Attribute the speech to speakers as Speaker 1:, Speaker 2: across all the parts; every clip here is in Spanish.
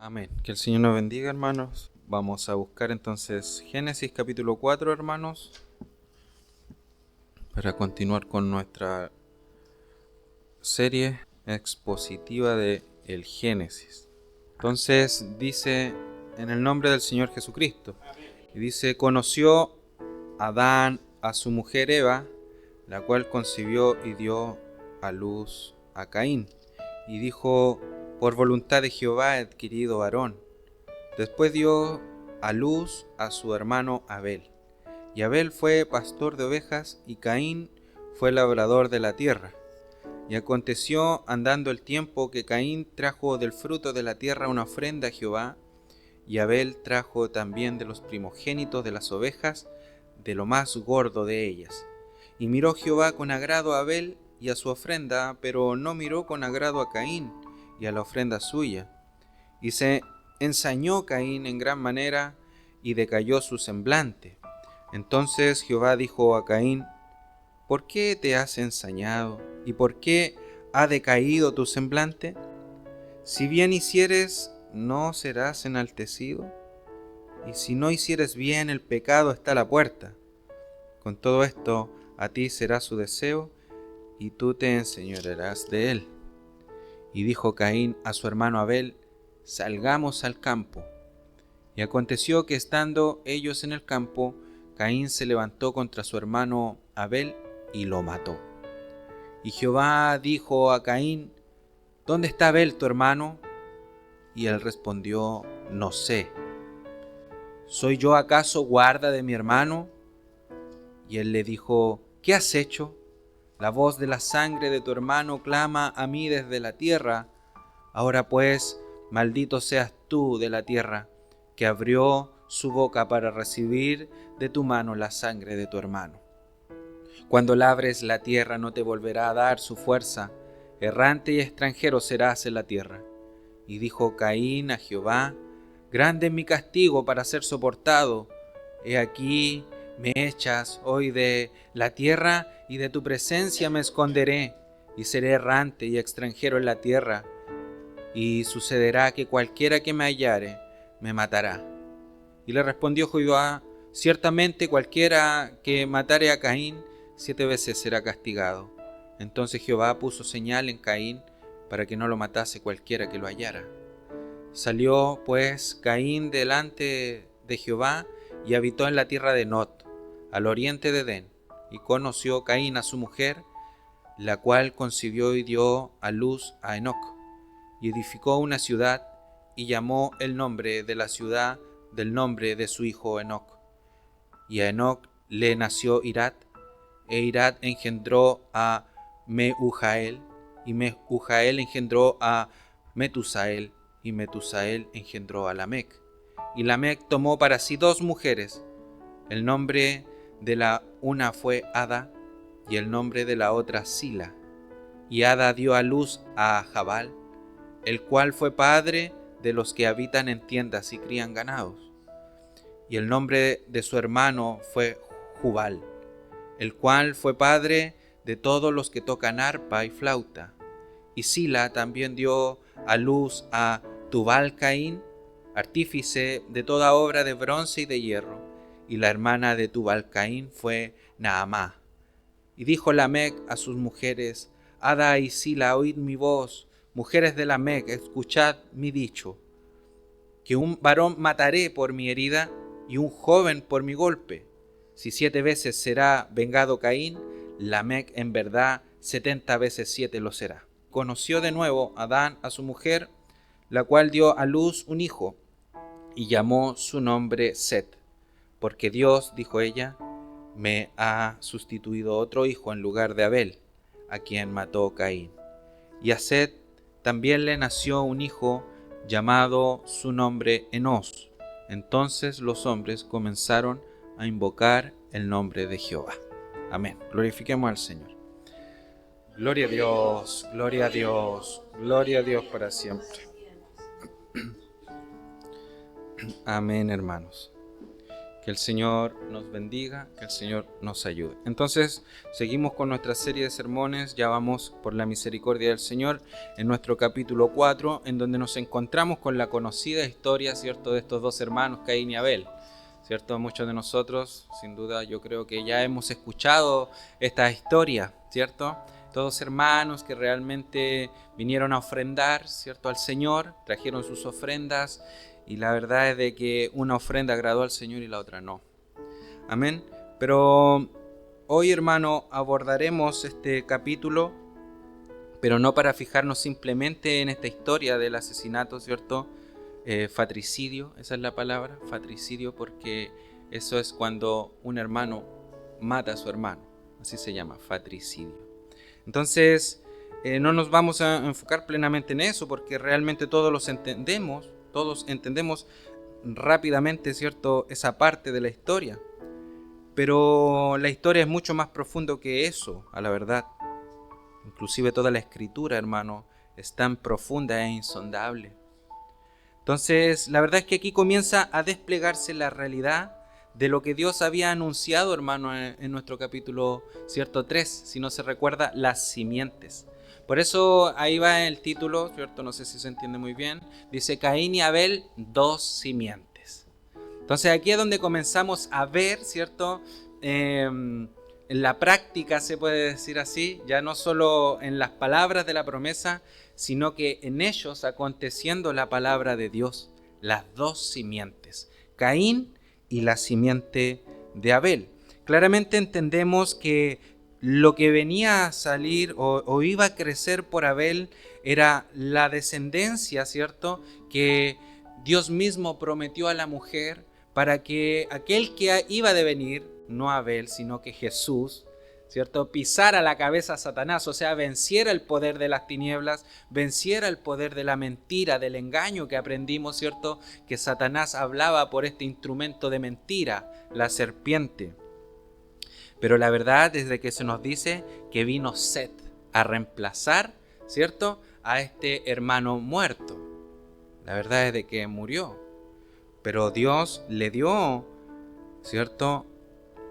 Speaker 1: Amén. Que el Señor nos bendiga, hermanos. Vamos a buscar entonces Génesis capítulo 4, hermanos, para continuar con nuestra serie expositiva de el Génesis. Entonces dice, en el nombre del Señor Jesucristo, y dice: conoció Adán a su mujer Eva, la cual concibió y dio a luz a Caín, y dijo: por voluntad de Jehová he adquirido varón. Después dio a luz a su hermano Abel. Y Abel fue pastor de ovejas, y Caín fue labrador de la tierra. Y aconteció, andando el tiempo, que Caín trajo del fruto de la tierra una ofrenda a Jehová, y Abel trajo también de los primogénitos de las ovejas, de lo más gordo de ellas. Y miró Jehová con agrado a Abel y a su ofrenda, pero no miró con agrado a Caín y a la ofrenda suya. Y se ensañó Caín en gran manera, y decayó su semblante. Entonces Jehová dijo a Caín: ¿por qué te has ensañado? ¿Y por qué ha decaído tu semblante? Si bien hicieres, ¿no serás enaltecido? Y si no hicieres bien, el pecado está a la puerta. Con todo esto, a ti será su deseo, y tú te enseñorearás de él. Y dijo Caín a su hermano Abel: salgamos al campo. Y aconteció que estando ellos en el campo, Caín se levantó contra su hermano Abel y lo mató. Y Jehová dijo a Caín: ¿dónde está Abel tu hermano? Y él respondió: no sé. ¿Soy yo acaso guarda de mi hermano? Y él le dijo: ¿qué has hecho? La voz de la sangre de tu hermano clama a mí desde la tierra. Ahora pues, maldito seas tú de la tierra, que abrió su boca para recibir de tu mano la sangre de tu hermano. Cuando labres la tierra no te volverá a dar su fuerza, errante y extranjero serás en la tierra. Y dijo Caín a Jehová: grande es mi castigo para ser soportado. He aquí, me echas hoy de la tierra, y de tu presencia me esconderé, y seré errante y extranjero en la tierra. Y sucederá que cualquiera que me hallare me matará. Y le respondió Jehová: ciertamente cualquiera que matare a Caín 7 veces será castigado. Entonces Jehová puso señal en Caín para que no lo matase cualquiera que lo hallara. Salió pues Caín delante de Jehová y habitó en la tierra de Nod, al oriente de Edén. Y conoció Caín a su mujer, la cual concibió y dio a luz a Enoc. Y edificó una ciudad, y llamó el nombre de la ciudad del nombre de su hijo Enoc. Y a Enoc le nació Irad, e Irad engendró a Mehujael, y Mehujael engendró a Metusael, y Metusael engendró a Lamec. Y Lamec tomó para sí 2 mujeres. El nombre de la una fue Ada, y el nombre de la otra Sila. Y Ada dio a luz a Jabal, el cual fue padre de los que habitan en tiendas y crían ganados. Y el nombre de su hermano fue Jubal, el cual fue padre de todos los que tocan arpa y flauta. Y Sila también dio a luz a Tubal-Caín, artífice de toda obra de bronce y de hierro. Y la hermana de Tubal-Caín fue Naamá. Y dijo Lamec a sus mujeres: Ada y Sila, oíd mi voz. Mujeres de Lamec, escuchad mi dicho, que un varón mataré por mi herida, y un joven por mi golpe. Si 7 veces será vengado Caín, Lamec en verdad 70 veces 7 lo será. Conoció de nuevo Adán a su mujer, la cual dio a luz un hijo, y llamó su nombre Set, porque Dios, dijo ella, me ha sustituido otro hijo en lugar de Abel, a quien mató Caín. Y a Set también le nació un hijo, llamado su nombre Enos. Entonces los hombres comenzaron a invocar el nombre de Jehová. Amén. Glorifiquemos al Señor. Gloria a Dios, gloria a Dios, gloria a Dios para siempre. Amén, hermanos. Que Que el Señor nos bendiga, que el Señor nos ayude. Entonces, seguimos con nuestra serie de sermones. Ya vamos por la misericordia del Señor en nuestro capítulo 4, en donde nos encontramos con la conocida historia, ¿cierto?, de estos dos hermanos, Caín y Abel. ¿Cierto? Muchos de nosotros, sin duda, yo creo que ya hemos escuchado esta historia, ¿cierto? Todos hermanos que realmente vinieron a ofrendar, ¿cierto?, al Señor, trajeron sus ofrendas. Y la verdad es de que una ofrenda agradó al Señor y la otra no. Amén. Pero hoy, hermano, abordaremos este capítulo, pero no para fijarnos simplemente en esta historia del asesinato, ¿cierto? Fratricidio, esa es la palabra, fratricidio, porque eso es cuando un hermano mata a su hermano. Así se llama, fratricidio. Entonces, no nos vamos a enfocar plenamente en eso, porque realmente todos entendemos rápidamente, ¿cierto?, esa parte de la historia. Pero la historia es mucho más profundo que eso, a la verdad. Inclusive toda la escritura, hermano, es tan profunda e insondable. Entonces, la verdad es que aquí comienza a desplegarse la realidad de lo que Dios había anunciado, hermano, en nuestro capítulo, ¿cierto?, 3, si no se recuerda, las simientes. Por eso ahí va el título, ¿cierto? No sé si se entiende muy bien. Dice Caín y Abel, dos simientes. Entonces aquí es donde comenzamos a ver, ¿cierto?, en la práctica, se puede decir así, ya no solo en las palabras de la promesa, sino que en ellos aconteciendo la palabra de Dios, las dos simientes, Caín y la simiente de Abel. Claramente entendemos que lo que venía a salir o iba a crecer por Abel era la descendencia, ¿cierto?, que Dios mismo prometió a la mujer para que aquel que iba a devenir, no Abel, sino que Jesús, ¿cierto?, pisara la cabeza a Satanás, o sea, venciera el poder de las tinieblas, venciera el poder de la mentira, del engaño que aprendimos, ¿cierto?, que Satanás hablaba por este instrumento de mentira, la serpiente. Pero la verdad es de que se nos dice que vino Set a reemplazar, ¿cierto?, a este hermano muerto. La verdad es de que murió. Pero Dios le dio, ¿cierto?,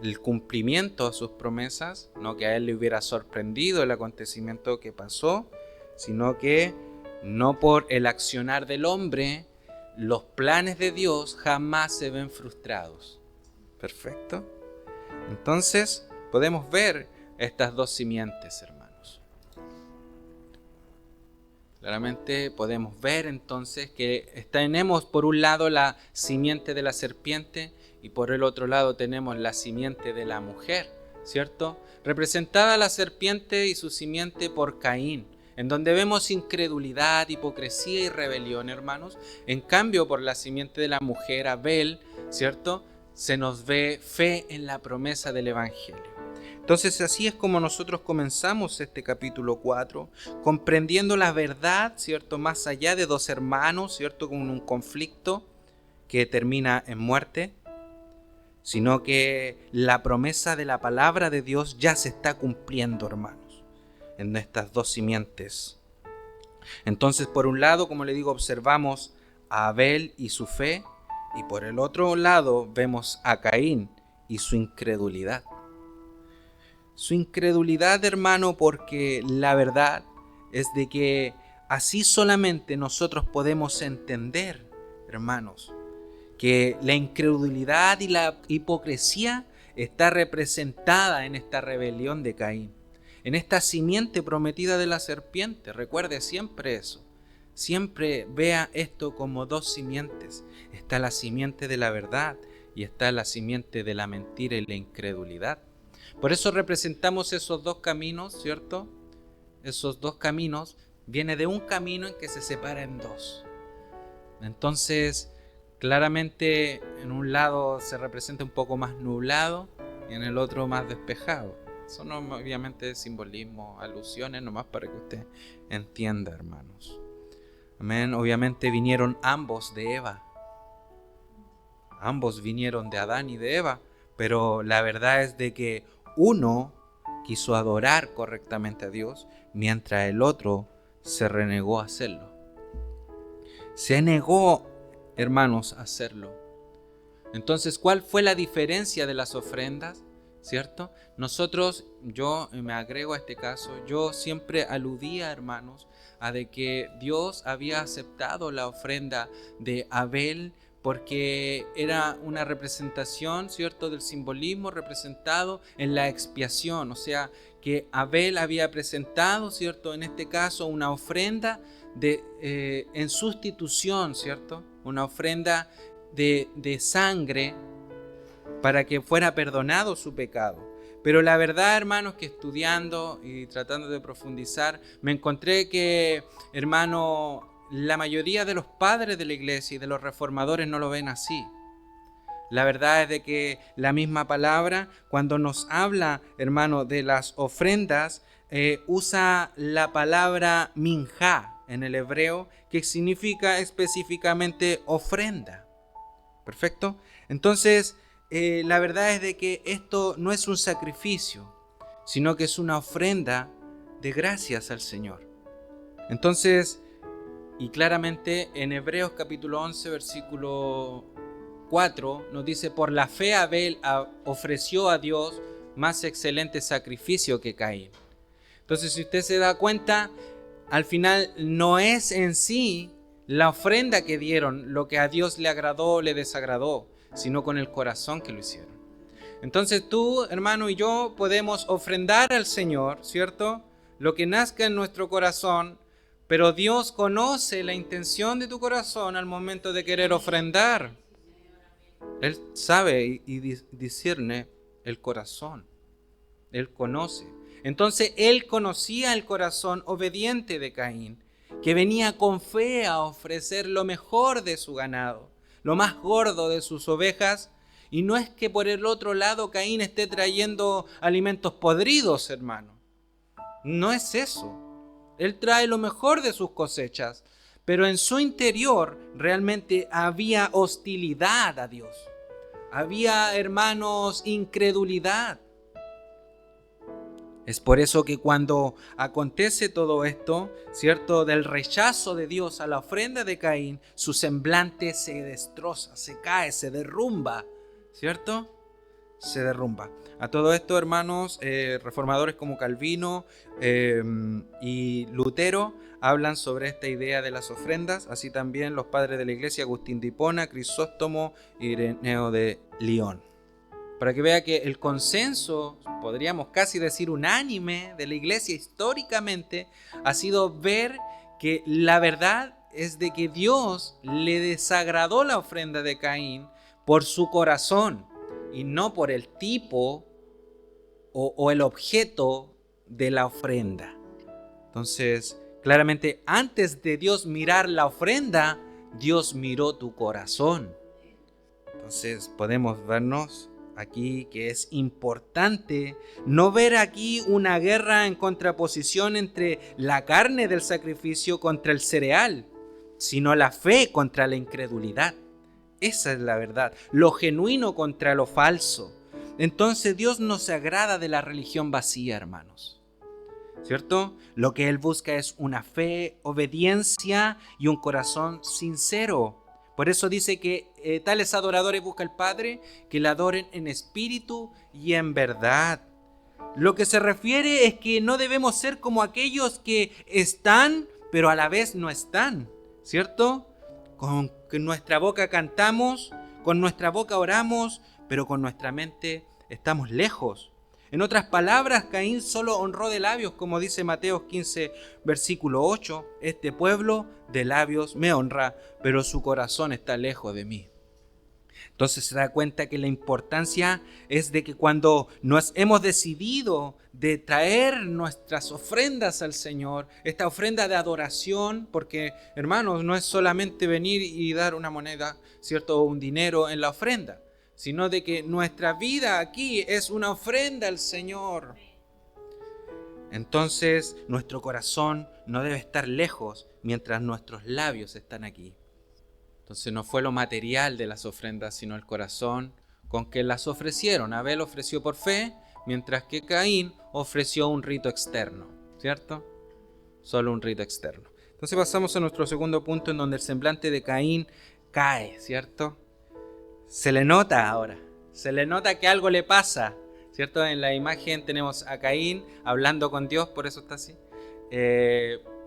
Speaker 1: el cumplimiento a sus promesas, no que a él le hubiera sorprendido el acontecimiento que pasó, sino que no por el accionar del hombre, los planes de Dios jamás se ven frustrados. Perfecto. Entonces, podemos ver estas dos simientes, hermanos. Claramente podemos ver entonces que tenemos por un lado la simiente de la serpiente y por el otro lado tenemos la simiente de la mujer, ¿cierto? Representada la serpiente y su simiente por Caín, en donde vemos incredulidad, hipocresía y rebelión, hermanos. En cambio, por la simiente de la mujer, Abel, ¿cierto?, se nos ve fe en la promesa del Evangelio. Entonces así es como nosotros comenzamos este capítulo 4, comprendiendo la verdad, ¿cierto?, más allá de dos hermanos, ¿cierto?, con un conflicto que termina en muerte, sino que la promesa de la palabra de Dios ya se está cumpliendo, hermanos, en estas dos simientes. Entonces, por un lado, como le digo, observamos a Abel y su fe, y por el otro lado vemos a Caín y su incredulidad. Su incredulidad, hermano, porque la verdad es de que así solamente nosotros podemos entender, hermanos, que la incredulidad y la hipocresía está representada en esta rebelión de Caín, en esta simiente prometida de la serpiente. Recuerde siempre eso. Siempre vea esto como dos simientes. Está la simiente de la verdad y está la simiente de la mentira y la incredulidad. Por eso representamos esos dos caminos, ¿cierto? Esos dos caminos viene de un camino en que se separa en dos. Entonces, claramente en un lado se representa un poco más nublado y en el otro más despejado. Son obviamente simbolismos, alusiones, nomás para que usted entienda, hermanos. Amén. Obviamente vinieron ambos de Eva. Ambos vinieron de Adán y de Eva, pero la verdad es de que uno quiso adorar correctamente a Dios, mientras el otro se renegó a hacerlo. Se negó, hermanos, a hacerlo. Entonces, ¿cuál fue la diferencia de las ofrendas? ¿Cierto? Nosotros, yo me agrego a este caso, yo siempre aludía, hermanos, a de que Dios había aceptado la ofrenda de Abel porque era una representación, ¿cierto?, del simbolismo representado en la expiación, o sea, que Abel había presentado, ¿cierto?, en este caso una ofrenda en sustitución, ¿cierto?, una ofrenda de sangre para que fuera perdonado su pecado. Pero la verdad, hermanos, que estudiando y tratando de profundizar, me encontré que, hermano, la mayoría de los padres de la iglesia y de los reformadores no lo ven así. La verdad es de que la misma palabra, cuando nos habla, hermano, de las ofrendas, usa la palabra minjá en el hebreo, que significa específicamente ofrenda. ¿Perfecto? Entonces, la verdad es de que esto no es un sacrificio, sino que es una ofrenda de gracias al Señor. Entonces, y claramente en Hebreos capítulo 11, versículo 4, nos dice: por la fe Abel ofreció a Dios más excelente sacrificio que Caín. Entonces, si usted se da cuenta, al final no es en sí la ofrenda que dieron lo que a Dios le agradó o le desagradó, sino con el corazón que lo hicieron. Entonces tú, hermano, y yo podemos ofrendar al Señor, ¿cierto?, lo que nazca en nuestro corazón, pero Dios conoce la intención de tu corazón al momento de querer ofrendar. Él sabe y discierne el corazón. Él conoce. Entonces Él conocía el corazón obediente de Caín, que venía con fe a ofrecer lo mejor de su ganado, lo más gordo de sus ovejas, y no es que por el otro lado Caín esté trayendo alimentos podridos, hermano. No es eso. Él trae lo mejor de sus cosechas, pero en su interior realmente había hostilidad a Dios. Había, hermanos, incredulidad. Es por eso que cuando acontece todo esto, ¿cierto?, del rechazo de Dios a la ofrenda de Caín, su semblante se destroza, se cae, se derrumba, ¿cierto? Se derrumba. A todo esto, hermanos, reformadores como Calvino y Lutero hablan sobre esta idea de las ofrendas, así también los padres de la iglesia, Agustín de Hipona, Crisóstomo y Ireneo de León. Para que vea que el consenso, podríamos casi decir unánime, de la iglesia históricamente ha sido ver que la verdad es de que Dios le desagradó la ofrenda de Caín por su corazón y no por el tipo o el objeto de la ofrenda. Entonces, claramente, antes de Dios mirar la ofrenda, Dios miró tu corazón. Entonces, podemos vernos aquí que es importante no ver aquí una guerra en contraposición entre la carne del sacrificio contra el cereal, sino la fe contra la incredulidad. Esa es la verdad, lo genuino contra lo falso. Entonces Dios no se agrada de la religión vacía, hermanos, ¿cierto? Lo que Él busca es una fe, obediencia y un corazón sincero. Por eso dice que tales adoradores busca el Padre, que le adoren en espíritu y en verdad. Lo que se refiere es que no debemos ser como aquellos que están, pero a la vez no están, ¿cierto? Con nuestra boca cantamos, con nuestra boca oramos, pero con nuestra mente estamos lejos. En otras palabras, Caín solo honró de labios, como dice Mateo 15, versículo 8, este pueblo de labios me honra, pero su corazón está lejos de mí. Entonces se da cuenta que la importancia es de que cuando nos hemos decidido de traer nuestras ofrendas al Señor, esta ofrenda de adoración, porque hermanos, no es solamente venir y dar una moneda, ¿cierto?, o un dinero en la ofrenda, sino de que nuestra vida aquí es una ofrenda al Señor. Entonces nuestro corazón no debe estar lejos mientras nuestros labios están aquí. Entonces no fue lo material de las ofrendas, sino el corazón con que las ofrecieron. Abel ofreció por fe, mientras que Caín ofreció un rito externo, ¿cierto? Solo un rito externo. Entonces pasamos a nuestro segundo punto, en donde el semblante de Caín cae, ¿cierto? Se le nota ahora, se le nota que algo le pasa, ¿cierto? En la imagen tenemos a Caín hablando con Dios, por eso está así.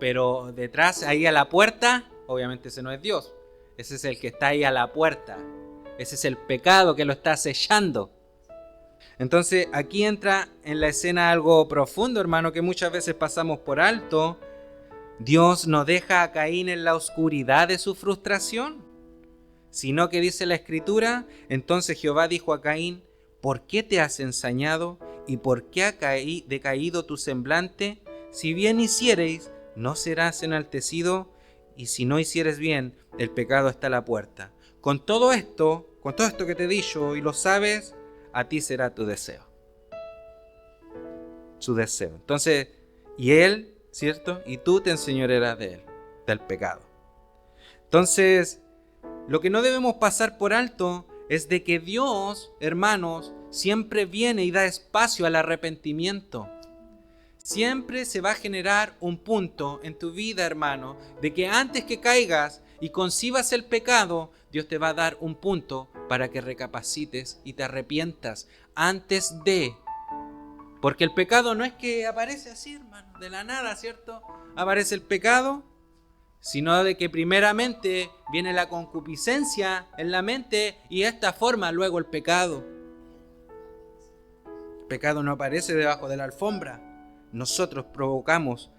Speaker 1: Pero detrás, ahí a la puerta, obviamente ese no es Dios. Ese es el que está ahí a la puerta. Ese es el pecado que lo está acechando. Entonces aquí entra en la escena algo profundo, hermano, que muchas veces pasamos por alto. Dios no deja a Caín en la oscuridad de su frustración, sino que dice la Escritura, entonces Jehová dijo a Caín, ¿por qué te has ensañado y por qué ha decaído tu semblante? Si bien hiciereis, no serás enaltecido, y si no hicieres bien, el pecado está a la puerta. Con todo esto que te he dicho y lo sabes, a ti será tu deseo. Su deseo. Entonces, y él, ¿cierto? Y tú te enseñorearás de él, del pecado. Entonces, lo que no debemos pasar por alto es de que Dios, hermanos, siempre viene y da espacio al arrepentimiento. Siempre se va a generar un punto en tu vida, hermano, de que antes que caigas y concibas el pecado, Dios te va a dar un punto para que recapacites y te arrepientas antes de. Porque el pecado no es que aparece así, hermano, de la nada, ¿cierto? Aparece el pecado, sino de que primeramente viene la concupiscencia en la mente y de esta forma luego el pecado. El pecado no aparece debajo de la alfombra. Nosotros provocamos,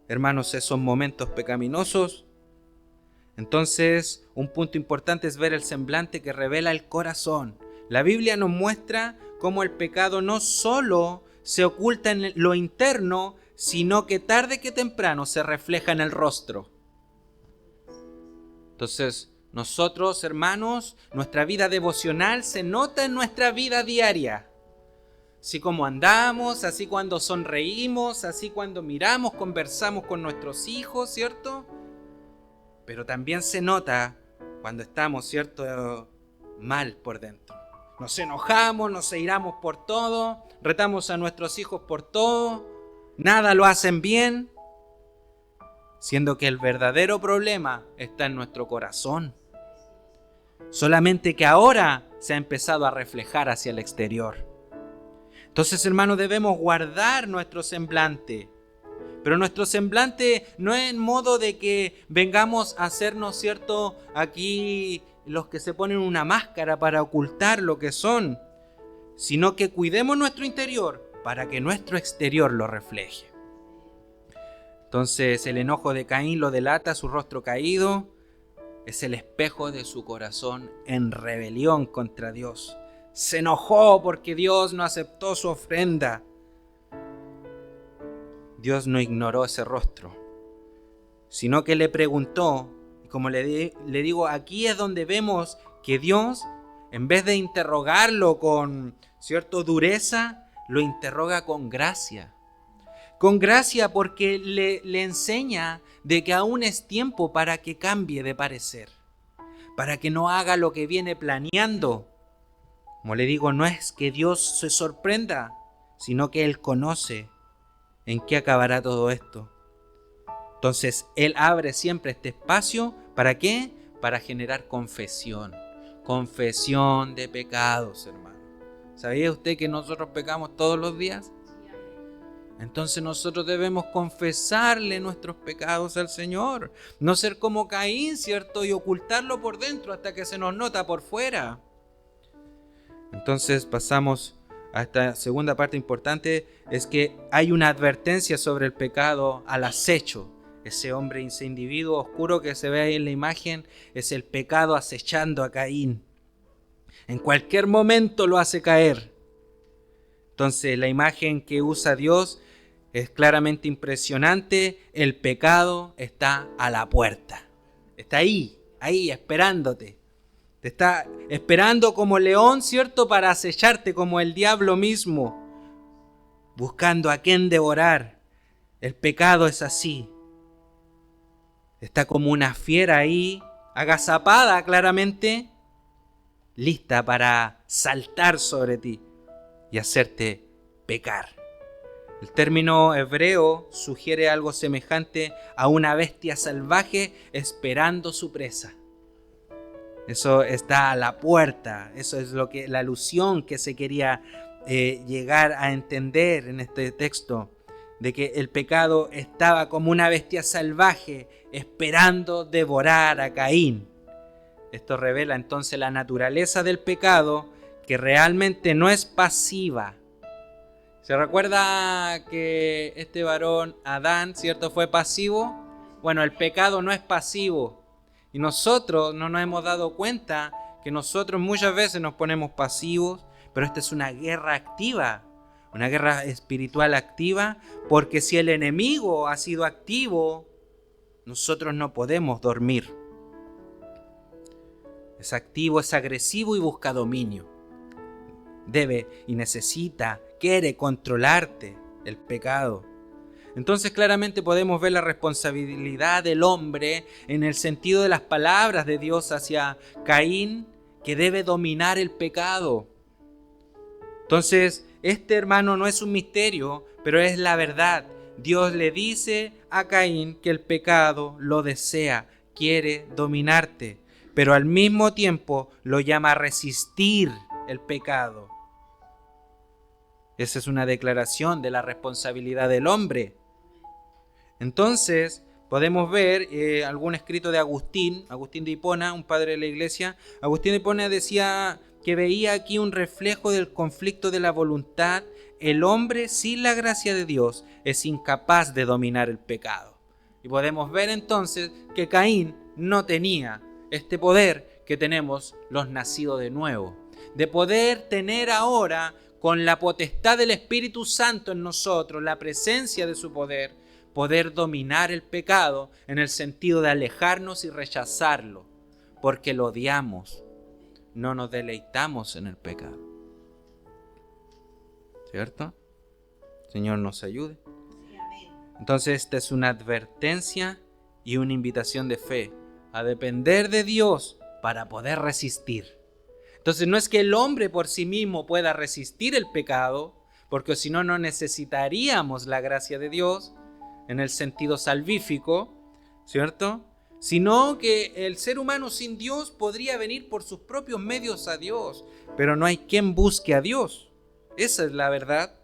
Speaker 1: hermanos, esos momentos pecaminosos. Entonces, un punto importante es ver el semblante que revela el corazón. La Biblia nos muestra cómo el pecado no solo se oculta en lo interno, sino que tarde que temprano se refleja en el rostro. Entonces, nosotros, hermanos, nuestra vida devocional se nota en nuestra vida diaria. Así como andamos, así cuando sonreímos, así cuando miramos, conversamos con nuestros hijos, ¿cierto? Pero también se nota cuando estamos, ¿cierto?, mal por dentro. Nos enojamos, nos airamos por todo, retamos a nuestros hijos por todo, nada lo hacen bien, siendo que el verdadero problema está en nuestro corazón. Solamente que ahora se ha empezado a reflejar hacia el exterior. Entonces, hermanos, debemos guardar nuestro semblante. Pero nuestro semblante no es en modo de que vengamos a hacernos, ¿cierto?, aquí los que se ponen una máscara para ocultar lo que son, sino que cuidemos nuestro interior para que nuestro exterior lo refleje. Entonces, el enojo de Caín lo delata, su rostro caído es el espejo de su corazón en rebelión contra Dios. Se enojó porque Dios no aceptó su ofrenda. Dios no ignoró ese rostro, sino que le preguntó, y como le digo, aquí es donde vemos que Dios, en vez de interrogarlo con cierta dureza, lo interroga con gracia. Con gracia porque le enseña de que aún es tiempo para que cambie de parecer, para que no haga lo que viene planeando. Como le digo, no es que Dios se sorprenda, sino que Él conoce en qué acabará todo esto. Entonces, Él abre siempre este espacio, ¿para qué? Para generar confesión. Confesión de pecados, hermano. ¿Sabía usted que nosotros pecamos todos los días? Entonces nosotros debemos confesarle nuestros pecados al Señor. No ser como Caín, ¿cierto? Y ocultarlo por dentro hasta que se nos nota por fuera. Entonces pasamos a esta segunda parte importante, es que hay una advertencia sobre el pecado al acecho. Ese hombre, ese individuo oscuro que se ve ahí en la imagen, es el pecado acechando a Caín. En cualquier momento lo hace caer. Entonces la imagen que usa Dios es claramente impresionante. El pecado está a la puerta. Está ahí esperándote. Te está esperando como león, ¿cierto?, para acecharte como el diablo mismo, buscando a quien devorar. El pecado es así. Está como una fiera ahí, agazapada claramente, lista para saltar sobre ti y hacerte pecar. El término hebreo sugiere algo semejante a una bestia salvaje esperando su presa.
Speaker 2: Eso está a la puerta. Eso es la alusión que se quería llegar a entender en este texto, de que el pecado estaba como una bestia salvaje esperando devorar a Caín. Esto revela entonces la naturaleza del pecado, que realmente no es pasiva. ¿Se recuerda que este varón Adán, cierto, fue pasivo? Bueno, el pecado no es pasivo. Y nosotros no nos hemos dado cuenta que nosotros muchas veces nos ponemos pasivos, pero esta es una guerra activa, una guerra espiritual activa, porque si el enemigo ha sido activo, nosotros no podemos dormir. Es activo, es agresivo y busca dominio. Debe y necesita, quiere controlarte el pecado. Entonces claramente podemos ver la responsabilidad del hombre en el sentido de las palabras de Dios hacia Caín, que debe dominar el pecado. Entonces, este, hermano, no es un misterio, pero es la verdad. Dios le dice a Caín que el pecado lo desea, quiere dominarte, pero al mismo tiempo lo llama a resistir el pecado. Esa es una declaración de la responsabilidad del hombre. Entonces, podemos ver algún escrito de Agustín de Hipona, un padre de la iglesia. Agustín de Hipona decía que veía aquí un reflejo del conflicto de la voluntad. El hombre, sin la gracia de Dios, es incapaz de dominar el pecado. Y podemos ver entonces que Caín no tenía este poder que tenemos los nacidos de nuevo, de poder tener ahora, con la potestad del Espíritu Santo en nosotros, la presencia de su poder dominar el pecado en el sentido de alejarnos y rechazarlo, porque lo odiamos, no nos deleitamos en el pecado. ¿Cierto? Señor nos ayude. Entonces esta es una advertencia y una invitación de fe a depender de Dios para poder resistir. Entonces no es que el hombre por sí mismo pueda resistir el pecado, porque si no, no necesitaríamos la gracia de Dios en el sentido salvífico, ¿cierto? Sino que el ser humano sin Dios podría venir por sus propios medios a Dios, pero no hay quien busque a Dios. Esa es la verdad.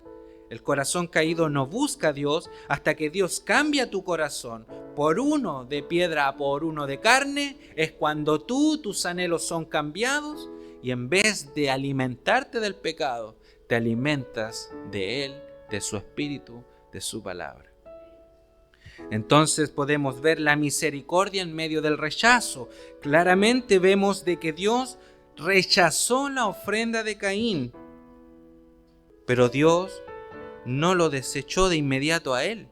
Speaker 2: El corazón caído no busca a Dios hasta que Dios cambia tu corazón por uno de piedra a por uno de carne. Es cuando tus anhelos son cambiados y en vez de alimentarte del pecado, te alimentas de Él, de su Espíritu, de su palabra. Entonces podemos ver la misericordia en medio del rechazo. Claramente vemos de que Dios rechazó la ofrenda de Caín, pero Dios no lo desechó de inmediato a él.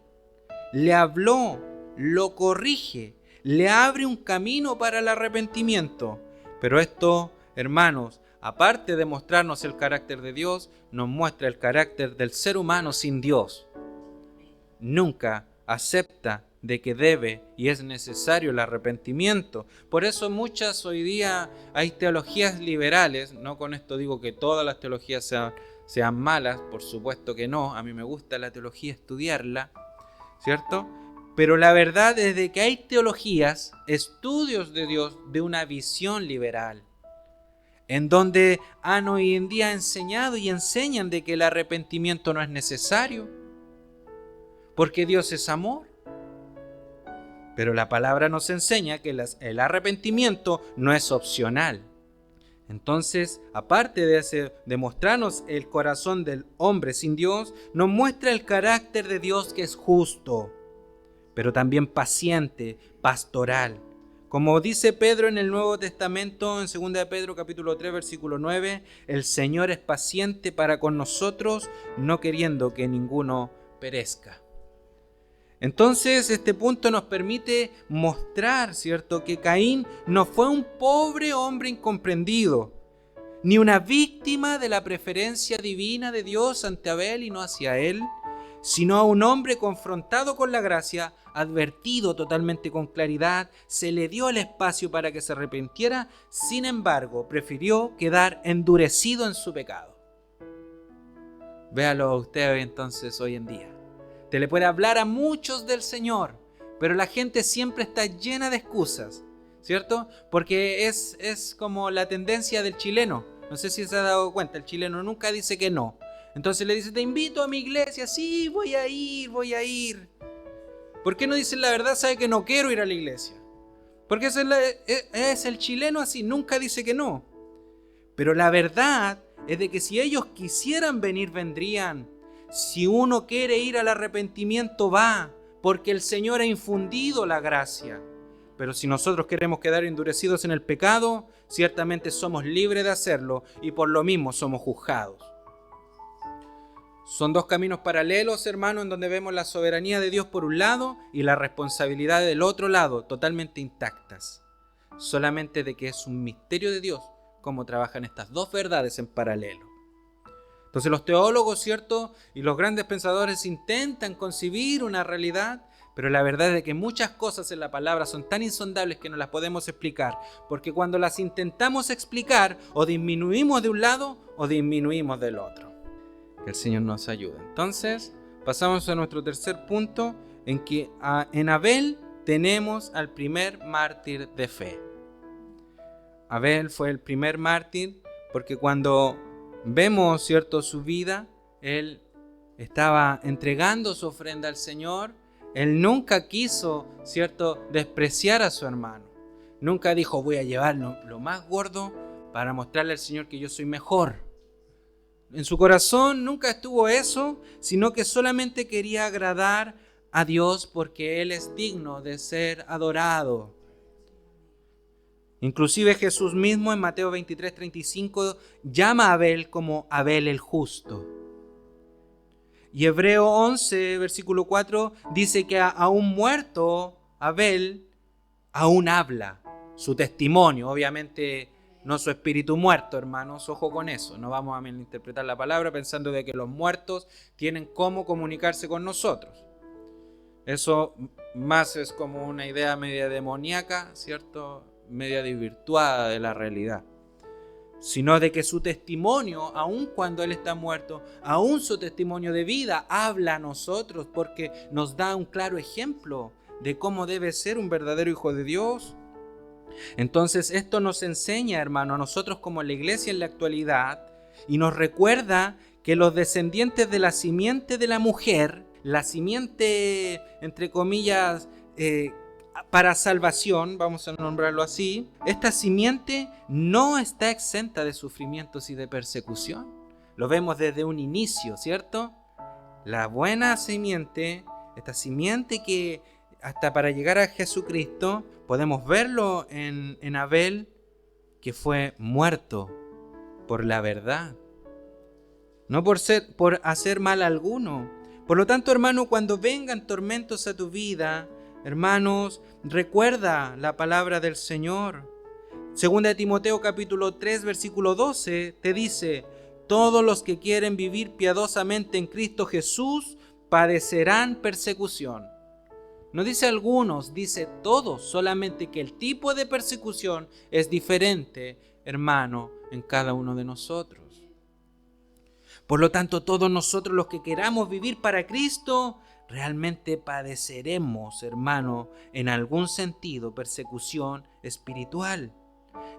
Speaker 2: Le habló, lo corrige, le abre un camino para el arrepentimiento. Pero esto, hermanos, aparte de mostrarnos el carácter de Dios, nos muestra el carácter del ser humano sin Dios. Nunca acepta de que debe y es necesario el arrepentimiento. Por eso muchas hoy día hay teologías liberales. No con esto digo que todas las teologías sean malas, por supuesto que no. A mí me gusta la teología, estudiarla, ¿cierto? Pero la verdad es de que hay teologías, estudios de Dios de una visión liberal, en donde han hoy en día enseñado y enseñan de que el arrepentimiento no es necesario, porque Dios es amor. Pero la palabra nos enseña que el arrepentimiento no es opcional. Entonces, aparte de mostrarnos el corazón del hombre sin Dios, nos muestra el carácter de Dios, que es justo, pero también paciente, pastoral. Como dice Pedro en el Nuevo Testamento, en 2 de Pedro capítulo 3, versículo 9, el Señor es paciente para con nosotros, no queriendo que ninguno perezca. Entonces, este punto nos permite mostrar, ¿cierto?, que Caín no fue un pobre hombre incomprendido, ni una víctima de la preferencia divina de Dios ante Abel y no hacia él, sino un hombre confrontado con la gracia, advertido totalmente con claridad, se le dio el espacio para que se arrepintiera, sin embargo, prefirió quedar endurecido en su pecado. Véalo usted entonces hoy en día. Te le puede hablar a muchos del Señor, pero la gente siempre está llena de excusas. ¿cierto? Porque es como la tendencia del chileno. No sé si se ha dado cuenta, el chileno nunca dice que no. Entonces le dice, te invito a mi iglesia, sí, voy a ir. ¿Por qué no dicen la verdad? Sabe que no quiero ir a la iglesia. Porque es el chileno así, nunca dice que no. Pero la verdad es de que si ellos quisieran venir, vendrían. Si uno quiere ir al arrepentimiento, va, porque el Señor ha infundido la gracia. Pero si nosotros queremos quedar endurecidos en el pecado, ciertamente somos libres de hacerlo y por lo mismo somos juzgados. Son dos caminos paralelos, hermanos, en donde vemos la soberanía de Dios por un lado y la responsabilidad del otro lado, totalmente intactas. Solamente de que es un misterio de Dios cómo trabajan estas dos verdades en paralelo. Entonces los teólogos, ¿cierto? Y los grandes pensadores intentan concebir una realidad, pero la verdad es de que muchas cosas en la palabra son tan insondables que no las podemos explicar, porque cuando las intentamos explicar, o disminuimos de un lado o disminuimos del otro. Que el Señor nos ayude. Entonces, pasamos a nuestro tercer punto, en que en Abel tenemos al primer mártir de fe. Abel fue el primer mártir porque cuando vemos, ¿cierto?, su vida, él estaba entregando su ofrenda al Señor. Él nunca quiso, ¿cierto?, despreciar a su hermano. Nunca dijo, voy a llevar lo más gordo para mostrarle al Señor que yo soy mejor. En su corazón nunca estuvo eso, sino que solamente quería agradar a Dios porque Él es digno de ser adorado. Inclusive Jesús mismo en Mateo 23:35 llama a Abel como Abel el justo. Y Hebreo 11, versículo 4, dice que aún muerto Abel aún habla. Su testimonio, obviamente no su espíritu muerto, hermanos, ojo con eso. No vamos a malinterpretar la palabra pensando de que los muertos tienen cómo comunicarse con nosotros. Eso más es como una idea media demoníaca, ¿cierto?, media desvirtuada de la realidad. Sino de que su testimonio, aun cuando Él está muerto, aun su testimonio de vida habla a nosotros porque nos da un claro ejemplo de cómo debe ser un verdadero hijo de Dios. Entonces esto nos enseña, hermano, a nosotros como la iglesia en la actualidad, y nos recuerda que los descendientes de la simiente de la mujer, la simiente, entre comillas, para salvación, vamos a nombrarlo así, esta simiente no está exenta de sufrimientos y de persecución. Lo vemos desde un inicio, ¿cierto? La buena simiente, esta simiente que hasta para llegar a Jesucristo, podemos verlo en Abel, que fue muerto por la verdad, no por hacer mal alguno. Por lo tanto, hermano, cuando vengan tormentos a tu vida, hermanos, recuerda la palabra del Señor. Segunda de Timoteo capítulo 3, versículo 12, te dice, todos los que quieren vivir piadosamente en Cristo Jesús padecerán persecución. No dice algunos, dice todos, solamente que el tipo de persecución es diferente, hermano, en cada uno de nosotros. Por lo tanto, todos nosotros los que queramos vivir para Cristo, realmente padeceremos, hermano, en algún sentido, persecución espiritual.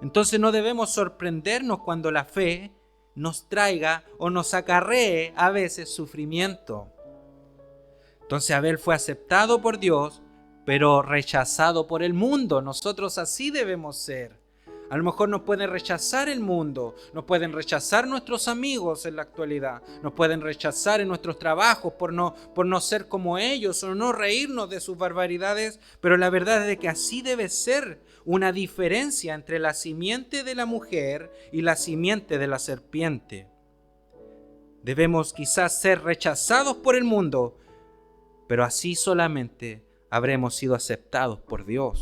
Speaker 2: Entonces no debemos sorprendernos cuando la fe nos traiga o nos acarree a veces sufrimiento. Entonces Abel fue aceptado por Dios, pero rechazado por el mundo. Nosotros así debemos ser. A lo mejor nos pueden rechazar el mundo, nos pueden rechazar nuestros amigos en la actualidad, nos pueden rechazar en nuestros trabajos por no ser como ellos o no reírnos de sus barbaridades, pero la verdad es de que así debe ser una diferencia entre la simiente de la mujer y la simiente de la serpiente. Debemos quizás ser rechazados por el mundo, pero así solamente habremos sido aceptados por Dios.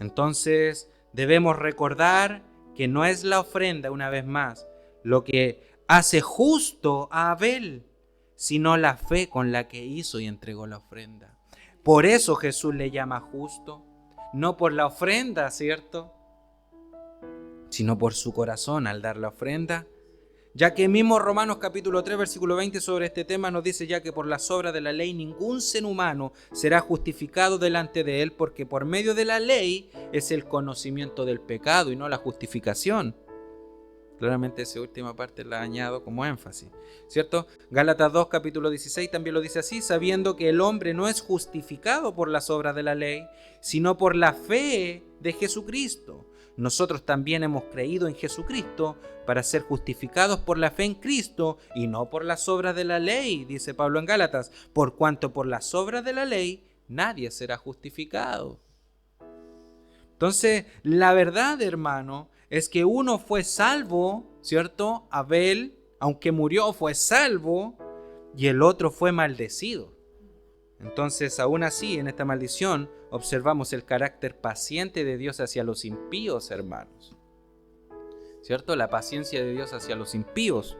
Speaker 2: Entonces debemos recordar que no es la ofrenda, una vez más, lo que hace justo a Abel, sino la fe con la que hizo y entregó la ofrenda. Por eso Jesús le llama justo, no por la ofrenda, ¿cierto?, sino por su corazón al dar la ofrenda. Ya que mismo Romanos capítulo 3 versículo 20 sobre este tema nos dice ya que por las obras de la ley ningún ser humano será justificado delante de él, porque por medio de la ley es el conocimiento del pecado y no la justificación. Claramente esa última parte la añado como énfasis, ¿cierto? Gálatas 2 capítulo 16 también lo dice así, sabiendo que el hombre no es justificado por las obras de la ley, sino por la fe de Jesucristo. Nosotros también hemos creído en Jesucristo para ser justificados por la fe en Cristo y no por las obras de la ley, dice Pablo en Gálatas, por cuanto por las obras de la ley nadie será justificado. Entonces, la verdad, hermano, es que uno fue salvo, ¿cierto? Abel, aunque murió, fue salvo, y el otro fue maldecido. Entonces, aún así, en esta maldición, observamos el carácter paciente de Dios hacia los impíos, hermanos. ¿Cierto? La paciencia de Dios hacia los impíos.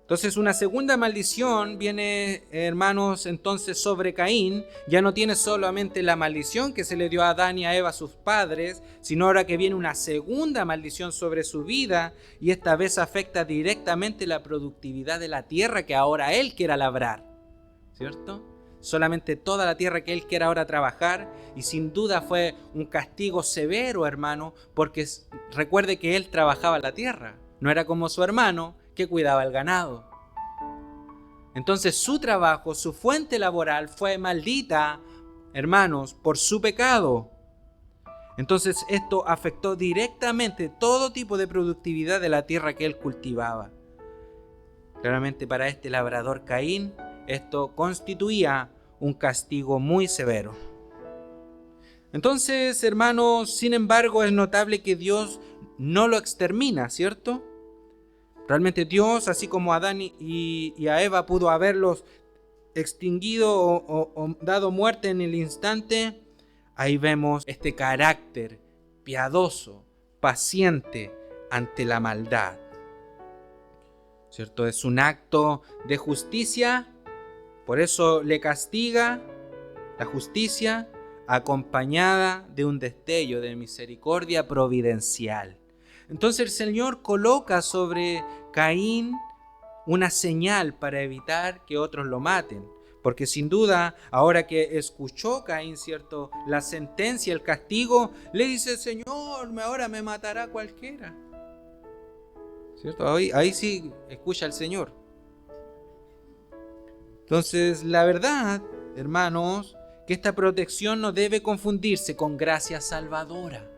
Speaker 2: Entonces, una segunda maldición viene, hermanos, entonces sobre Caín. Ya no tiene solamente la maldición que se le dio a Adán y a Eva, sus padres, sino ahora que viene una segunda maldición sobre su vida, y esta vez afecta directamente la productividad de la tierra que ahora él quiera labrar, ¿cierto? Solamente toda la tierra que él quiera ahora trabajar, y sin duda fue un castigo severo, hermano, porque recuerde que él trabajaba la tierra, no era como su hermano que cuidaba el ganado. Entonces su trabajo, su fuente laboral fue maldita, hermanos, por su pecado. Entonces esto afectó directamente todo tipo de productividad de la tierra que él cultivaba. Claramente para este labrador Caín, esto constituía un castigo muy severo. Entonces, hermanos, sin embargo, es notable que Dios no lo extermina, ¿cierto? Realmente Dios, así como a Adán y a Eva, pudo haberlos extinguido o dado muerte en el instante. Ahí vemos este carácter piadoso, paciente ante la maldad, ¿cierto? Es un acto de justicia, por eso le castiga la justicia, acompañada de un destello de misericordia providencial. Entonces el Señor coloca sobre Caín una señal para evitar que otros lo maten. Porque sin duda, ahora que escuchó Caín, ¿cierto?, la sentencia, el castigo, le dice: Señor, ahora me matará cualquiera. ¿Cierto? Ahí sí escucha al Señor. Entonces, la verdad, hermanos, que esta protección no debe confundirse con gracia salvadora.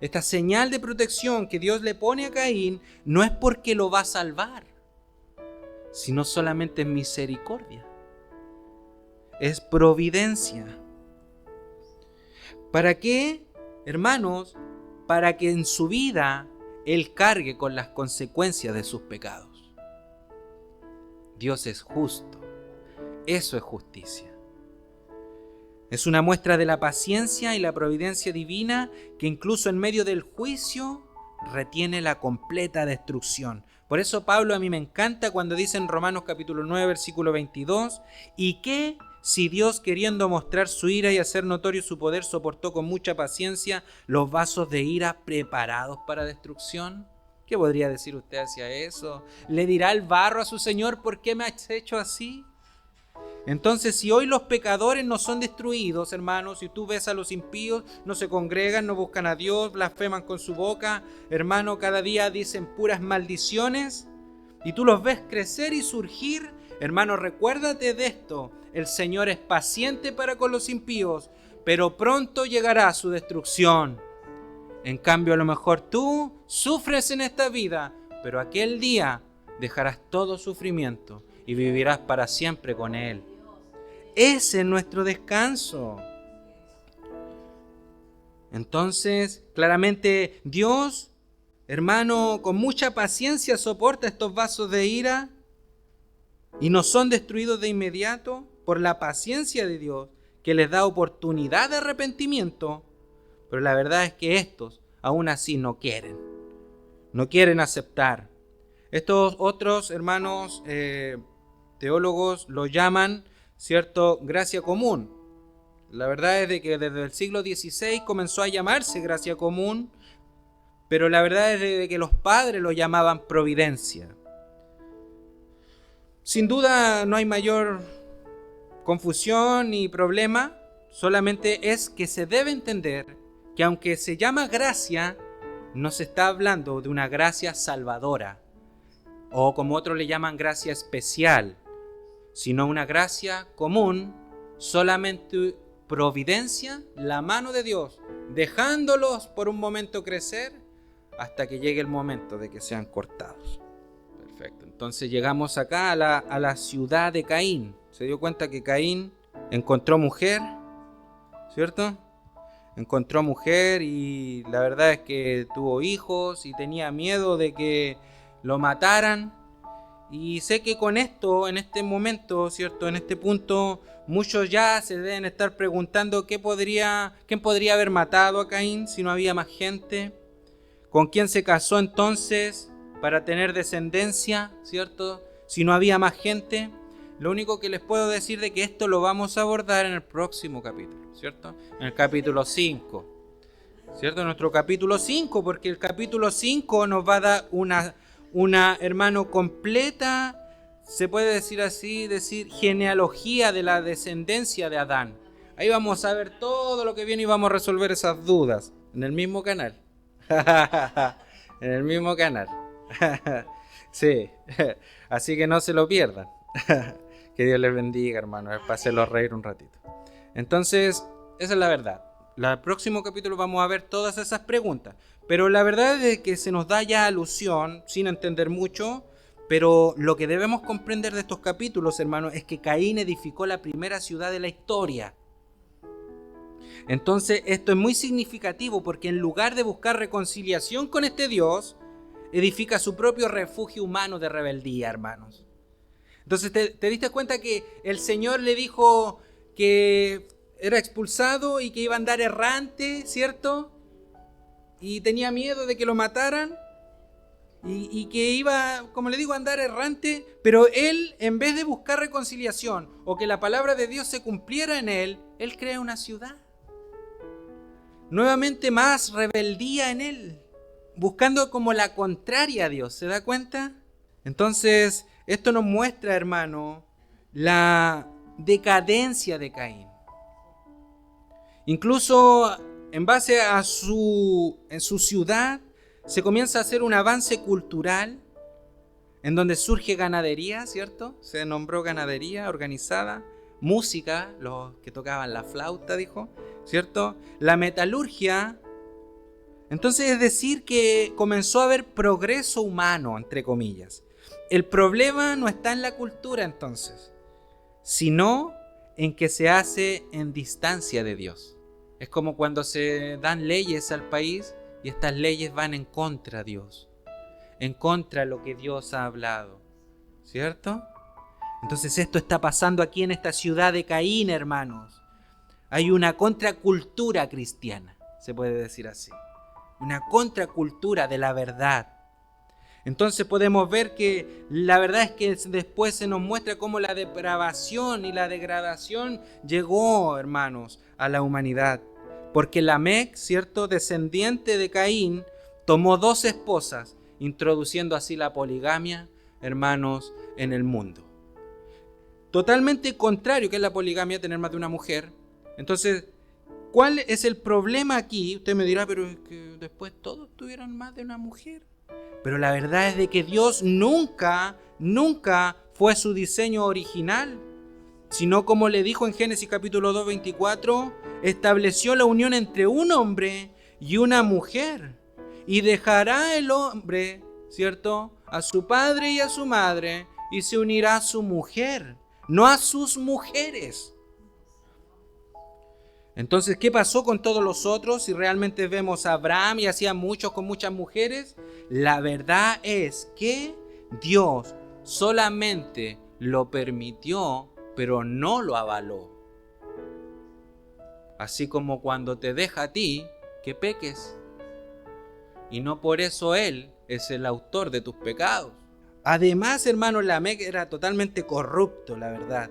Speaker 2: Esta señal de protección que Dios le pone a Caín no es porque lo va a salvar, sino solamente en misericordia. Es providencia. ¿Para qué, hermanos? Para que en su vida él cargue con las consecuencias de sus pecados. Dios es justo. Eso es justicia. Es una muestra de la paciencia y la providencia divina que incluso en medio del juicio retiene la completa destrucción. Por eso Pablo a mí me encanta cuando dice en Romanos capítulo 9 versículo 22: y que si Dios, queriendo mostrar su ira y hacer notorio su poder, soportó con mucha paciencia los vasos de ira preparados para destrucción. ¿Qué podría decir usted hacia eso? ¿Le dirá el barro a su Señor: ¿por qué me has hecho así? Entonces, si hoy los pecadores no son destruidos, hermanos, si tú ves a los impíos, no se congregan, no buscan a Dios, blasfeman con su boca, hermano, cada día dicen puras maldiciones, y tú los ves crecer y surgir, hermano, recuérdate de esto: el Señor es paciente para con los impíos, pero pronto llegará su destrucción. En cambio, a lo mejor tú sufres en esta vida, pero aquel día dejarás todo sufrimiento y vivirás para siempre con Él. Ese es nuestro descanso. Entonces, claramente Dios, hermano, con mucha paciencia soporta estos vasos de ira y no son destruidos de inmediato por la paciencia de Dios, que les da oportunidad de arrepentimiento. Pero la verdad es que estos aún así no quieren aceptar. Estos otros hermanos teólogos lo llaman, ¿cierto?, gracia común. La verdad es de que desde el siglo XVI comenzó a llamarse gracia común, pero la verdad es de que los padres lo llamaban providencia. Sin duda no hay mayor confusión ni problema, solamente es que se debe entender que aunque se llama gracia, no se está hablando de una gracia salvadora, o como otros le llaman gracia especial, sino una gracia común, solamente providencia, la mano de Dios, dejándolos por un momento crecer hasta que llegue el momento de que sean cortados. Perfecto, entonces llegamos acá a la ciudad de Caín. Se dio cuenta que Caín encontró mujer, ¿cierto? Encontró mujer y la verdad es que tuvo hijos y tenía miedo de que lo mataran. Y sé que con esto, en este momento, ¿cierto? En este punto, muchos ya se deben estar preguntando quién podría haber matado a Caín si no había más gente. ¿Con quién se casó entonces para tener descendencia, ¿cierto? Si no había más gente. Lo único que les puedo decir de que esto lo vamos a abordar en el próximo capítulo, ¿cierto? En el capítulo 5, ¿cierto? En nuestro capítulo 5, porque el capítulo 5 nos va a dar una hermano, completa, se puede decir así, genealogía de la descendencia de Adán. Ahí vamos a ver todo lo que viene y vamos a resolver esas dudas en el mismo canal. En el mismo canal. Sí, así que no se lo pierdan. Que Dios les bendiga, hermano, para hacerlos reír un ratito. Entonces, esa es la verdad. El próximo capítulo vamos a ver todas esas preguntas. Pero la verdad es que se nos da ya alusión, sin entender mucho, pero lo que debemos comprender de estos capítulos, hermanos, es que Caín edificó la primera ciudad de la historia. Entonces, esto es muy significativo porque en lugar de buscar reconciliación con este Dios, edifica su propio refugio humano de rebeldía, hermanos. Entonces, ¿te diste cuenta que el Señor le dijo que era expulsado y que iba a andar errante, ¿cierto? Y tenía miedo de que lo mataran y que iba, como le digo, a andar errante, pero él, en vez de buscar reconciliación o que la palabra de Dios se cumpliera en él crea una ciudad. Nuevamente más rebeldía en él, buscando como la contraria a Dios, ¿se da cuenta? Entonces, esto nos muestra, hermano, la decadencia de Caín. Incluso en base en su ciudad se comienza a hacer un avance cultural en donde surge ganadería, ¿cierto? Se nombró ganadería organizada, música, los que tocaban la flauta, dijo, ¿cierto? La metalurgia. Entonces, es decir, que comenzó a haber progreso humano, entre comillas. El problema no está en la cultura, entonces, sino en que se hace en distancia de Dios. Es como cuando se dan leyes al país y estas leyes van en contra de Dios, en contra de lo que Dios ha hablado, ¿cierto? Entonces esto está pasando aquí en esta ciudad de Caín, hermanos. Hay una contracultura cristiana, se puede decir así. Una contracultura de la verdad. Entonces podemos ver que la verdad es que después se nos muestra cómo la depravación y la degradación llegó, hermanos, a la humanidad. Porque Lamec, ¿cierto?, descendiente de Caín, tomó 2 esposas, introduciendo así la poligamia, hermanos, en el mundo. Totalmente contrario que es la poligamia, tener más de una mujer. Entonces, ¿cuál es el problema aquí? Usted me dirá, pero es que después todos tuvieron más de una mujer. Pero la verdad es de que Dios nunca fue su diseño original, sino como le dijo en Génesis capítulo 2, 24, estableció la unión entre un hombre y una mujer, y dejará el hombre, ¿cierto?, a su padre y a su madre, y se unirá a su mujer, no a sus mujeres. Entonces, ¿qué pasó con todos los otros? Si realmente vemos a Abraham y hacía muchos con muchas mujeres, la verdad es que Dios solamente lo permitió, pero no lo avaló. Así como cuando te deja a ti que peques, y no por eso Él es el autor de tus pecados. Además, hermano, Lamec era totalmente corrupto, la verdad.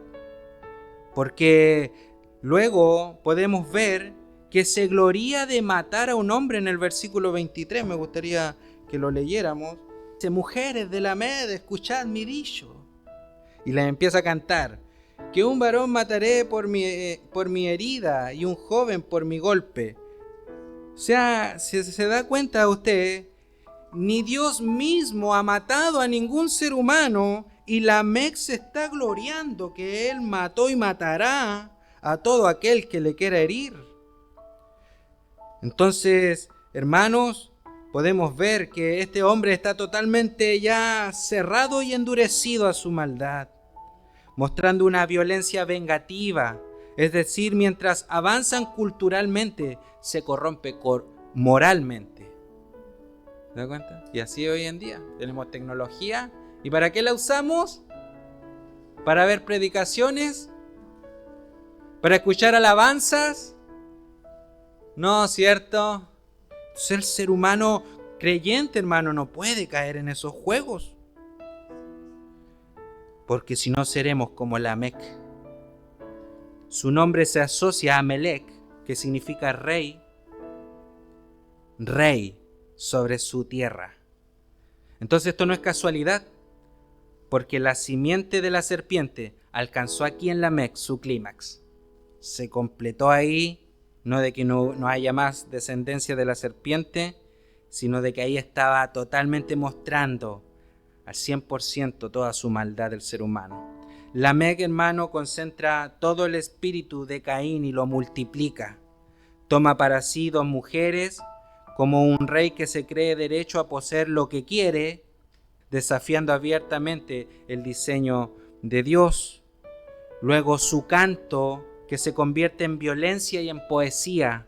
Speaker 2: Porque luego podemos ver que se gloría de matar a un hombre en el versículo 23. Me gustaría que lo leyéramos. Dice: mujeres de la Med, escuchad mi dicho. Y les empieza a cantar: que un varón mataré por mi herida y un joven por mi golpe. O sea, si se da cuenta usted, ni Dios mismo ha matado a ningún ser humano, y Lamec se está gloriando que él mató y matará a todo aquel que le quiera herir. Entonces, hermanos, podemos ver que este hombre está totalmente ya cerrado y endurecido a su maldad, mostrando una violencia vengativa. Es decir, mientras avanzan culturalmente, se corrompe moralmente. ¿Se da cuenta? Y así hoy en día tenemos tecnología. ¿Y para qué la usamos? ¿Para ver predicaciones? ¿Para escuchar alabanzas? No, ¿cierto? Entonces el ser humano creyente, hermano, no puede caer en esos juegos, porque si no seremos como Lamec. Su nombre se asocia a Melec, que significa rey sobre su tierra. Entonces esto no es casualidad, porque la simiente de la serpiente alcanzó aquí en Lamec su clímax. Se completó ahí, no de que no haya más descendencia de la serpiente, sino de que ahí estaba totalmente mostrando al 100% toda su maldad del ser humano. Lamec, hermano, concentra todo el espíritu de Caín y lo multiplica. Toma para sí 2 mujeres, como un rey que se cree derecho a poseer lo que quiere, desafiando abiertamente el diseño de Dios. Luego su canto, que se convierte en violencia y en poesía.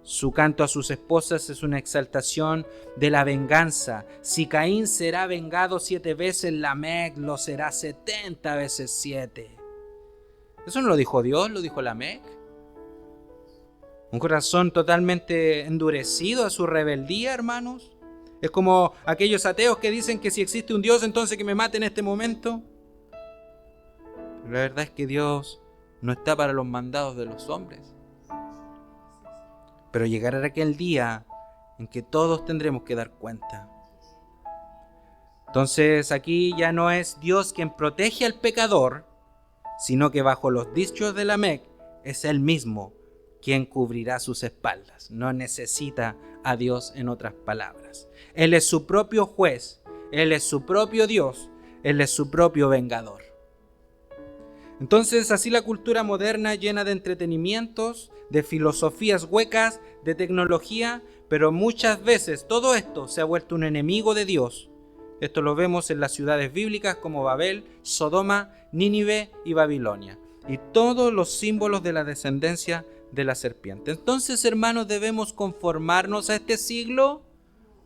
Speaker 2: Su canto a sus esposas es una exaltación de la venganza. Si Caín será vengado 7 veces, Lamec lo será 70 veces 7. Eso no lo dijo Dios, lo dijo Lamec. Un corazón totalmente endurecido a su rebeldía, hermanos. Es como aquellos ateos que dicen que si existe un Dios, entonces que me mate en este momento. La verdad es que Dios no está para los mandados de los hombres. Pero llegará aquel día en que todos tendremos que dar cuenta. Entonces aquí ya no es Dios quien protege al pecador, sino que bajo los dichos de Lamec es Él mismo quien cubrirá sus espaldas. No necesita a Dios, en otras palabras. Él es su propio juez, Él es su propio Dios, Él es su propio vengador. Entonces así la cultura moderna, llena de entretenimientos, de filosofías huecas, de tecnología, pero muchas veces todo esto se ha vuelto un enemigo de Dios. Esto lo vemos en las ciudades bíblicas como Babel, Sodoma, Nínive y Babilonia, y todos los símbolos de la descendencia de la serpiente. Entonces, hermanos, ¿debemos conformarnos a este siglo?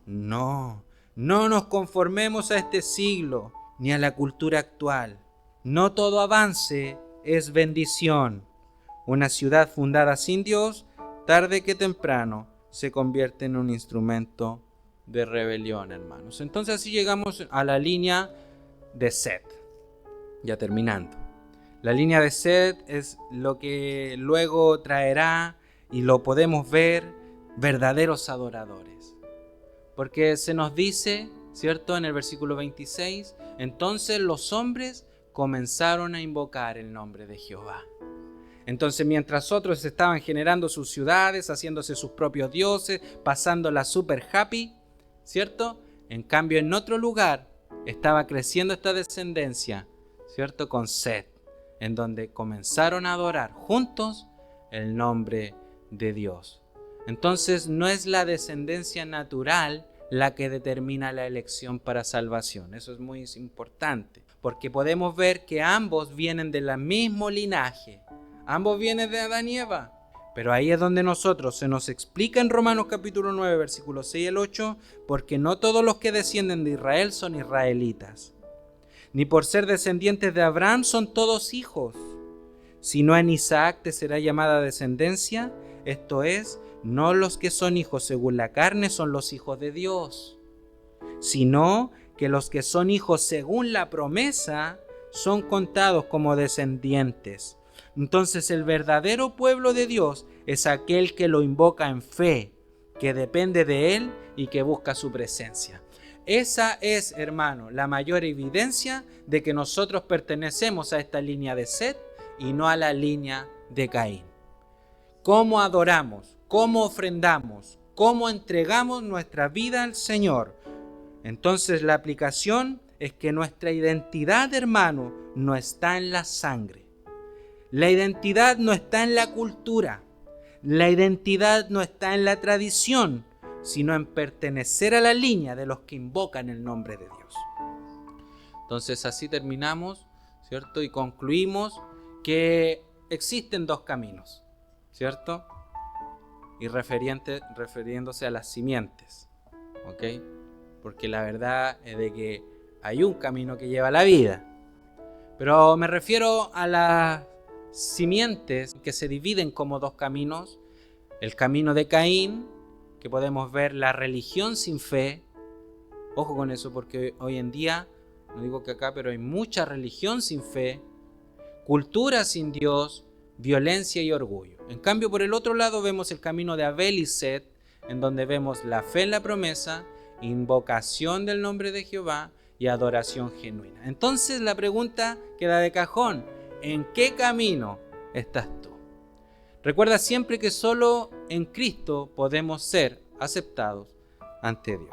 Speaker 2: No nos conformemos a este siglo, ni a la cultura actual. No todo avance es bendición. Una ciudad fundada sin Dios, tarde que temprano, se convierte en un instrumento de rebelión, hermanos. Entonces así llegamos a la línea de Set. Ya terminando. La línea de Set es lo que luego traerá, y lo podemos ver, verdaderos adoradores. Porque se nos dice, ¿cierto? En el versículo 26, entonces los hombres comenzaron a invocar el nombre de Jehová. Entonces, mientras otros estaban generando sus ciudades, haciéndose sus propios dioses, pasándola super happy, ¿cierto? En cambio, en otro lugar estaba creciendo esta descendencia, ¿cierto? Con Set, en donde comenzaron a adorar juntos el nombre de Dios. Entonces, no es la descendencia natural la que determina la elección para salvación. Eso es muy importante, porque podemos ver que ambos vienen del mismo linaje. Ambos vienen de Adán y Eva. Pero ahí es donde nosotros se nos explica en Romanos capítulo 9, versículos 6 al 8, porque no todos los que descienden de Israel son israelitas, ni por ser descendientes de Abraham son todos hijos, sino en Isaac te será llamada descendencia, esto es, no los que son hijos según la carne son los hijos de Dios, sino que los que son hijos según la promesa son contados como descendientes. Entonces el verdadero pueblo de Dios es aquel que lo invoca en fe, que depende de Él y que busca su presencia. Esa es, hermano, la mayor evidencia de que nosotros pertenecemos a esta línea de Set y no a la línea de Caín. ¿Cómo adoramos? ¿Cómo ofrendamos? ¿Cómo entregamos nuestra vida al Señor? Entonces la aplicación es que nuestra identidad, hermano, no está en la sangre. La identidad no está en la cultura. La identidad no está en la tradición, sino en pertenecer a la línea de los que invocan el nombre de Dios. Entonces así terminamos, ¿cierto? Y concluimos que existen dos caminos, ¿cierto? Y refiriéndose a las simientes, ¿ok? Porque la verdad es de que hay un camino que lleva a la vida. Pero me refiero a las simientes que se dividen como dos caminos. El camino de Caín, que podemos ver la religión sin fe. Ojo con eso, porque hoy en día, no digo que acá, pero hay mucha religión sin fe, cultura sin Dios, violencia y orgullo. En cambio, por el otro lado vemos el camino de Abel y Set, en donde vemos la fe en la promesa, invocación del nombre de Jehová y adoración genuina. Entonces la pregunta queda de cajón: ¿en qué camino estás tú? Recuerda siempre que solo en Cristo podemos ser aceptados ante Dios.